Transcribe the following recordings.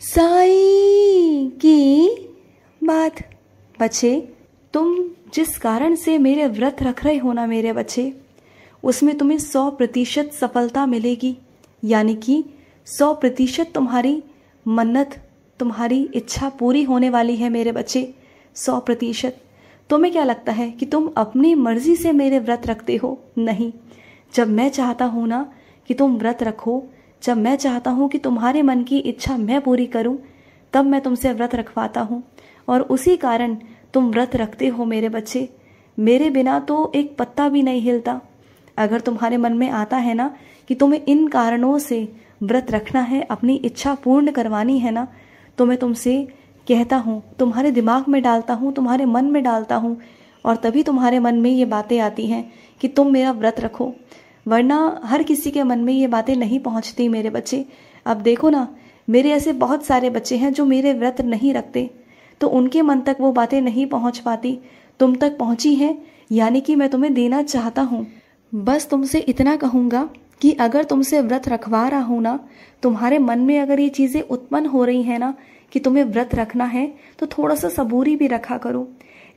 साईं की बात। बच्चे, तुम जिस कारण से मेरे व्रत रख रहे हो ना मेरे बच्चे, उसमें तुम्हें 100% सफलता मिलेगी। यानी कि 100% तुम्हारी मन्नत, तुम्हारी इच्छा पूरी होने वाली है मेरे बच्चे, 100%। तुम्हें क्या लगता है कि तुम अपनी मर्जी से मेरे व्रत रखते हो? नहीं। जब मैं चाहता हूँ ना कि तुम व्रत रखो, जब मैं चाहता हूँ कि तुम्हारे मन की इच्छा मैं पूरी करूँ, तब मैं तुमसे व्रत रखवाता हूँ। और उसी कारण तुम व्रत रखते हो मेरे बच्चे। मेरे बिना तो एक पत्ता भी नहीं हिलता। अगर तुम्हारे मन में आता है ना कि तुम्हें इन कारणों से व्रत रखना है, अपनी इच्छा पूर्ण करवानी है ना, तो मैं तुमसे कहता हूँ, तुम्हारे दिमाग में डालता हूँ, तुम्हारे मन में डालता हूँ, और तभी तुम्हारे मन में ये बातें आती हैं कि तुम मेरा व्रत रखो। वरना हर किसी के मन में ये बातें नहीं पहुँचती मेरे बच्चे। अब देखो ना, मेरे ऐसे बहुत सारे बच्चे हैं जो मेरे व्रत नहीं रखते, तो उनके मन तक वो बातें नहीं पहुँच पाती, तुम तक पहुँची हैं, यानी कि मैं तुम्हें देना चाहता हूँ। बस तुमसे इतना कहूँगा कि अगर तुमसे व्रत रखवा रहा हूँ ना, तुम्हारे मन में अगर ये चीज़ें उत्पन्न हो रही हैं ना कि तुम्हें व्रत रखना है, तो थोड़ा सा सबूरी भी रखा करो।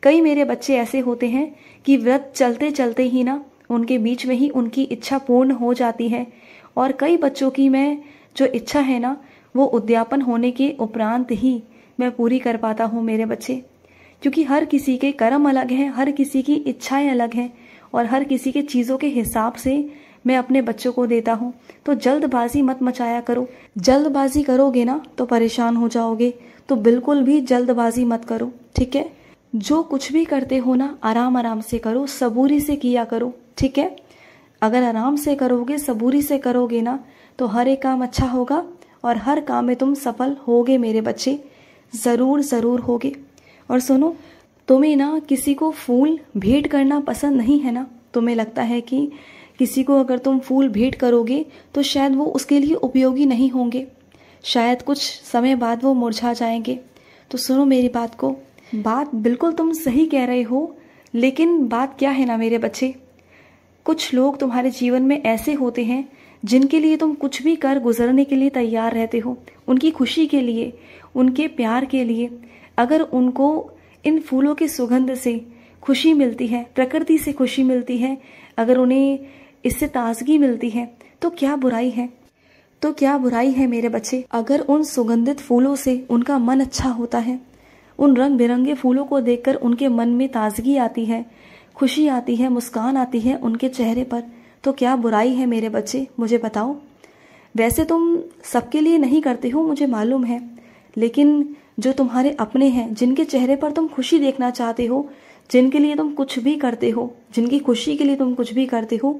कई मेरे बच्चे ऐसे होते हैं कि व्रत चलते चलते ही ना उनके बीच में ही उनकी इच्छा पूर्ण हो जाती है। और कई बच्चों की मैं जो इच्छा है ना, वो उद्यापन होने के उपरांत ही मैं पूरी कर पाता हूँ मेरे बच्चे। क्योंकि हर किसी के कर्म अलग हैं, हर किसी की इच्छाएं अलग हैं, और हर किसी के चीज़ों के हिसाब से मैं अपने बच्चों को देता हूँ। तो जल्दबाजी मत मचाया करो। जल्दबाजी करोगे ना तो परेशान हो जाओगे, तो बिल्कुल भी जल्दबाजी मत करो, ठीक है? जो कुछ भी करते हो ना, आराम आराम से करो, सबूरी से किया करो, ठीक है? अगर आराम से करोगे, सबूरी से करोगे ना, तो हर एक काम अच्छा होगा और हर काम में तुम सफल होगे मेरे बच्चे, ज़रूर ज़रूर होगे। और सुनो, तुम्हें ना किसी को फूल भेंट करना पसंद नहीं है ना? तुम्हें लगता है कि किसी को अगर तुम फूल भेंट करोगे तो शायद वो उसके लिए उपयोगी नहीं होंगे, शायद कुछ समय बाद वो मुरझा जाएंगे। तो सुनो मेरी बात को, बात बिल्कुल तुम सही कह रहे हो, लेकिन बात क्या है ना मेरे बच्चे, कुछ लोग तुम्हारे जीवन में ऐसे होते हैं जिनके लिए तुम कुछ भी कर गुजरने के लिए तैयार रहते हो, उनकी खुशी के लिए, उनके प्यार के लिए। अगर उनको इन फूलों की सुगंध से खुशी मिलती है, प्रकृति से खुशी मिलती है, अगर उन्हें इससे ताजगी मिलती है, तो क्या बुराई है? तो क्या बुराई है मेरे बच्चे? अगर उन सुगंधित फूलों से उनका मन अच्छा होता है, उन रंग बिरंगे फूलों को देखकर उनके मन में ताजगी आती है, खुशी आती है, मुस्कान आती है उनके चेहरे पर, तो क्या बुराई है मेरे बच्चे? मुझे बताओ। वैसे तुम सबके लिए नहीं करते हो, मुझे मालूम है, लेकिन जो तुम्हारे अपने हैं, जिनके चेहरे पर तुम खुशी देखना चाहते हो, जिनके लिए तुम कुछ भी करते हो, जिनकी खुशी के लिए तुम कुछ भी करते हो,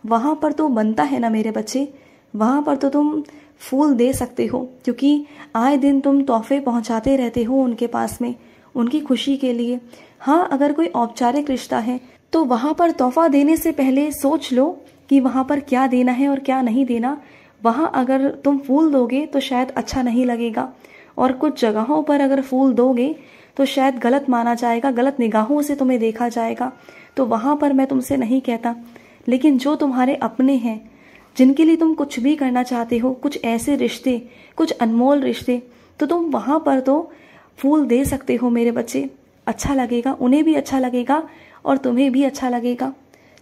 वहाँ पर तो बनता है ना मेरे बच्चे, वहाँ पर तो तुम फूल दे सकते हो, क्योंकि आए दिन तुम तोहफे पहुँचाते रहते हो उनके पास में, उनकी खुशी के लिए। हाँ, अगर कोई औपचारिक रिश्ता है तो वहाँ पर तोहफा देने से पहले सोच लो कि वहाँ पर क्या देना है और क्या नहीं देना। वहाँ अगर तुम फूल दोगे तो शायद अच्छा नहीं लगेगा, और कुछ जगहों पर अगर फूल दोगे तो शायद गलत माना जाएगा, गलत निगाहों से तुम्हें देखा जाएगा। तो वहाँ पर मैं तुमसे नहीं कहता, लेकिन जो तुम्हारे अपने हैं, जिनके लिए तुम कुछ भी करना चाहते हो, कुछ ऐसे रिश्ते, कुछ अनमोल रिश्ते, तो तुम वहाँ पर तो फूल दे सकते हो मेरे बच्चे। अच्छा लगेगा, उन्हें भी अच्छा लगेगा और तुम्हें भी अच्छा लगेगा,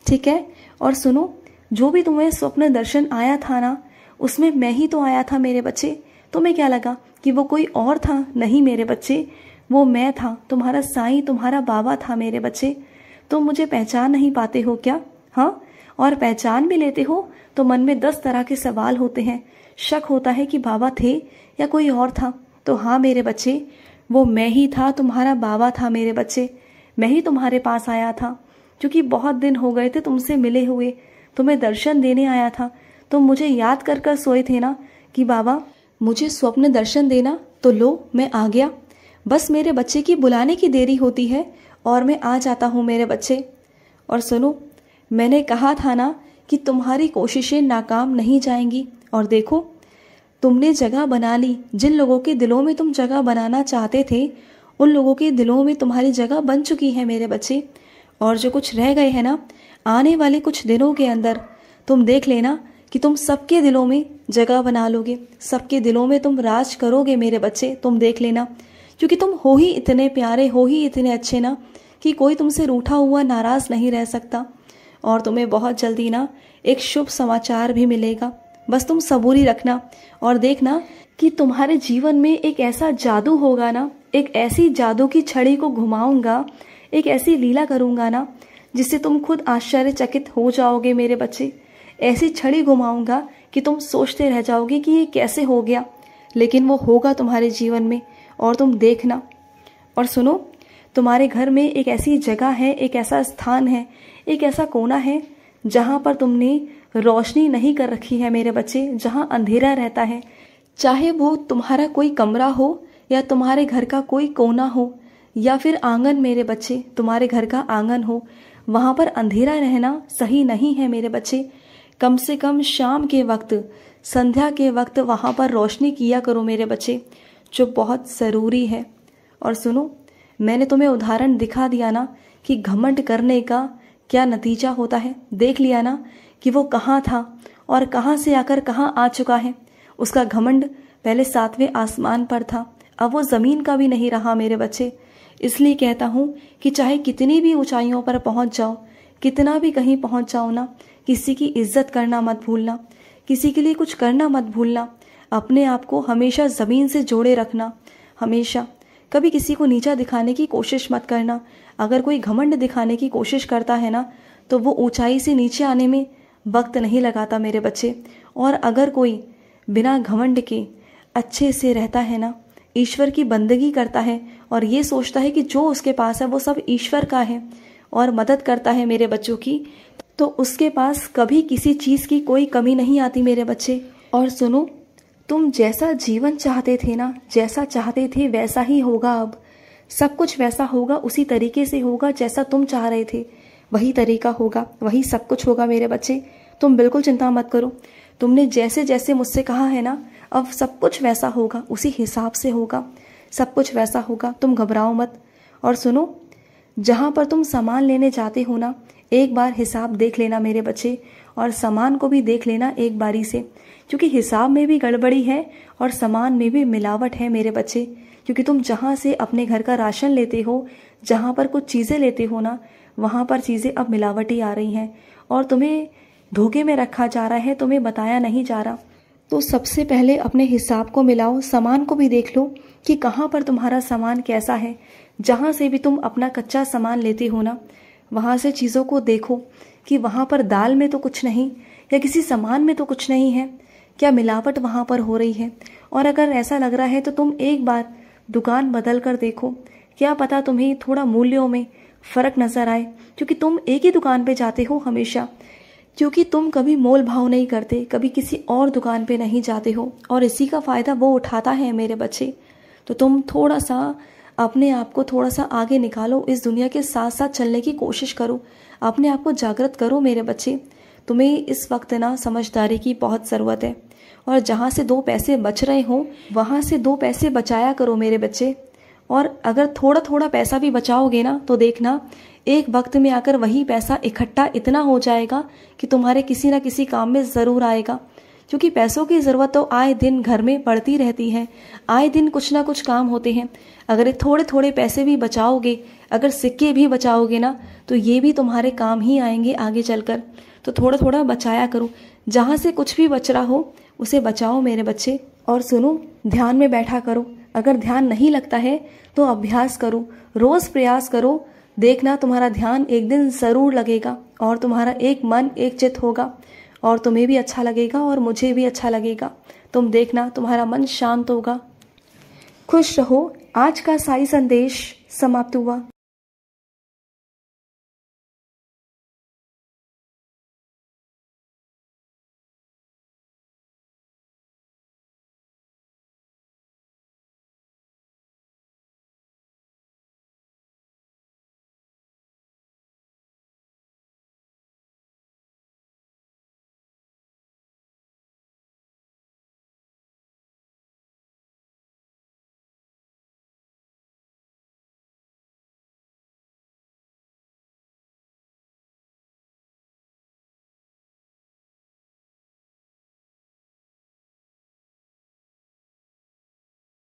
ठीक है? और सुनो, जो भी तुम्हें स्वप्न दर्शन आया था ना, उसमें मैं ही तो आया था मेरे बच्चे। तुम्हें क्या लगा कि वो कोई और था? नहीं मेरे बच्चे, वो मैं था, तुम्हारा साईं, तुम्हारा बाबा था मेरे बच्चे। तुम मुझे पहचान नहीं पाते हो क्या? हाँ, और पहचान भी लेते हो तो मन में 10 तरह के सवाल होते हैं, शक होता है कि बाबा थे या कोई और था। तो हाँ मेरे बच्चे, वो मैं ही था, तुम्हारा बाबा था मेरे बच्चे। मैं ही तुम्हारे पास आया था, क्योंकि बहुत दिन हो गए थे तुमसे मिले हुए, तुम्हें दर्शन देने आया था। तुम मुझे याद कर कर सोए थे ना कि बाबा मुझे स्वप्न दर्शन देना, तो लो मैं आ गया। बस मेरे बच्चे की बुलाने की देरी होती है और मैं आ जाता हूँ मेरे बच्चे। और सुनो, मैंने कहा था ना कि तुम्हारी कोशिशें नाकाम नहीं जाएंगी, और देखो तुमने जगह बना ली। जिन लोगों के दिलों में तुम जगह बनाना चाहते थे, उन लोगों के दिलों में तुम्हारी जगह बन चुकी है मेरे बच्चे। और जो कुछ रह गए हैं ना, आने वाले कुछ दिनों के अंदर तुम देख लेना कि तुम सबके दिलों में जगह बना लोगे, सबके दिलों में तुम राज करोगे मेरे बच्चे, तुम देख लेना। क्योंकि तुम हो ही इतने प्यारे, हो ही इतने अच्छे ना कि कोई तुमसे रूठा हुआ नाराज़ नहीं रह सकता। और तुम्हें बहुत जल्दी ना एक शुभ समाचार भी मिलेगा। बस तुम सबूरी रखना और देखना कि तुम्हारे जीवन में एक ऐसा जादू होगा ना, एक ऐसी जादू की छड़ी को घुमाऊंगा, एक ऐसी लीला करूंगा ना जिससे तुम खुद आश्चर्यचकित हो जाओगे मेरे बच्चे। ऐसी छड़ी घुमाऊंगा कि तुम सोचते रह जाओगे कि ये कैसे हो गया, लेकिन वो होगा तुम्हारे जीवन में और तुम देखना। और सुनो, तुम्हारे घर में एक ऐसी जगह है, एक ऐसा स्थान है, एक ऐसा कोना है जहाँ पर तुमने रोशनी नहीं कर रखी है मेरे बच्चे, जहाँ अंधेरा रहता है। चाहे वो तुम्हारा कोई कमरा हो या तुम्हारे घर का कोई कोना हो या फिर आंगन मेरे बच्चे, तुम्हारे घर का आंगन हो, वहाँ पर अंधेरा रहना सही नहीं है मेरे बच्चे। कम से कम शाम के वक्त, संध्या के वक्त वहाँ पर रोशनी किया करो मेरे बच्चे, जो बहुत ज़रूरी है। और सुनो, मैंने तुम्हें उदाहरण दिखा दिया ना कि घमंड करने का क्या नतीजा होता है। देख लिया ना कि वो कहाँ था और कहाँ से आकर कहाँ आ चुका है। उसका घमंड पहले 7वें आसमान पर था, अब वो ज़मीन का भी नहीं रहा मेरे बच्चे। इसलिए कहता हूँ कि चाहे कितनी भी ऊंचाइयों पर पहुँच जाओ, कितना भी कहीं पहुँच जाओ ना, किसी की इज्जत करना मत भूलना, किसी के लिए कुछ करना मत भूलना। अपने आप को हमेशा ज़मीन से जोड़े रखना, हमेशा। कभी किसी को नीचा दिखाने की कोशिश मत करना। अगर कोई घमंड दिखाने की कोशिश करता है ना, तो वो ऊंचाई से नीचे आने में वक्त नहीं लगाता मेरे बच्चे। और अगर कोई बिना घमंड के अच्छे से रहता है ना, ईश्वर की बंदगी करता है और ये सोचता है कि जो उसके पास है वो सब ईश्वर का है और मदद करता है मेरे बच्चों की, तो उसके पास कभी किसी चीज़ की कोई कमी नहीं आती मेरे बच्चे। और सुनो, तुम जैसा जीवन चाहते थे ना, जैसा चाहते थे वैसा ही होगा। अब सब कुछ वैसा होगा, उसी तरीके से होगा जैसा तुम चाह रहे थे, वही तरीका होगा, वही सब कुछ होगा मेरे बच्चे। तुम बिल्कुल चिंता मत करो। तुमने जैसे जैसे मुझसे कहा है ना, अब सब कुछ वैसा होगा, उसी हिसाब से होगा, सब कुछ वैसा होगा। तुम घबराओ मत। और सुनो, जहाँ पर तुम सामान लेने जाते हो ना, एक बार हिसाब देख लेना मेरे बच्चे, और सामान को भी देख लेना एक बारी से, क्योंकि हिसाब में भी गड़बड़ी है और सामान में भी मिलावट है मेरे बच्चे। क्योंकि तुम जहाँ से अपने घर का राशन लेते हो, जहाँ पर कुछ चीज़ें लेते हो ना, वहाँ पर चीज़ें अब मिलावटी आ रही हैं और तुम्हें धोखे में रखा जा रहा है, तुम्हें बताया नहीं जा रहा। तो सबसे पहले अपने हिसाब को मिलाओ, सामान को भी देख लो कि कहाँ पर तुम्हारा सामान कैसा है। जहाँ से भी तुम अपना कच्चा सामान लेते हो ना, वहाँ से चीज़ों को देखो कि वहाँ पर दाल में तो कुछ नहीं, या किसी सामान में तो कुछ नहीं है, क्या मिलावट वहाँ पर हो रही है। और अगर ऐसा लग रहा है तो तुम एक बार दुकान बदल कर देखो, क्या पता तुम्हें थोड़ा मूल्यों में फ़र्क नज़र आए। क्योंकि तुम एक ही दुकान पे जाते हो हमेशा, क्योंकि तुम कभी मोल भाव नहीं करते, कभी किसी और दुकान पे नहीं जाते हो, और इसी का फ़ायदा वो उठाता है मेरे बच्चे। तो तुम थोड़ा सा अपने आप को थोड़ा सा आगे निकालो, इस दुनिया के साथ साथ चलने की कोशिश करो, अपने आप को जागृत करो मेरे बच्चे। तुम्हें इस वक्त ना समझदारी की बहुत ज़रूरत है, और जहाँ से 2 पैसे बच रहे हो वहाँ से 2 पैसे बचाया करो मेरे बच्चे। और अगर थोड़ा थोड़ा पैसा भी बचाओगे ना, तो देखना एक वक्त में आकर वही पैसा इकट्ठा इतना हो जाएगा कि तुम्हारे किसी ना किसी काम में ज़रूर आएगा। क्योंकि पैसों की ज़रूरत तो आए दिन घर में पड़ती रहती है, आए दिन कुछ ना कुछ काम होते हैं। अगर थोड़े थोड़े पैसे भी बचाओगे, अगर सिक्के भी बचाओगे ना, तो ये भी तुम्हारे काम ही आएंगे आगे चलकर। तो थोड़ा थोड़ा बचाया करो, जहाँ से कुछ भी बच रहा हो उसे बचाओ मेरे बच्चे। और सुनो, ध्यान में बैठा करो, अगर ध्यान नहीं लगता है तो अभ्यास करो, रोज़ प्रयास करो, देखना तुम्हारा ध्यान एक दिन ज़रूर लगेगा और तुम्हारा एक मन एक चित्त होगा, और तुम्हें भी अच्छा लगेगा और मुझे भी अच्छा लगेगा। तुम देखना तुम्हारा मन शांत होगा। खुश रहो। आज का साई संदेश समाप्त हुआ।